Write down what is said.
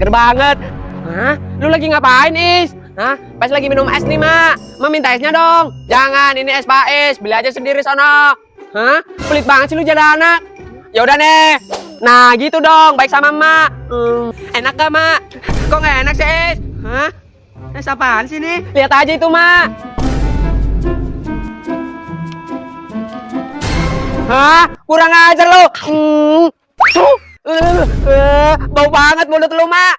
seger banget. Hah? Lu lagi ngapain, Is? Hah? Pas lagi minum es nih, Mak. Ma minta esnya dong. Jangan, ini es Pais. Beli aja sendiri sono. Hah? Pelit banget sih lu jadi anak. Ya udah nih. Nah, gitu dong. Baik sama Mak. Enak gak, Mak? Kok nggak enak sih, Is? Hah? Es apaan sih nih? Lihat aja itu, Mak. Hah? Kurang ajar lu. Bau banget mulut lu, Mak.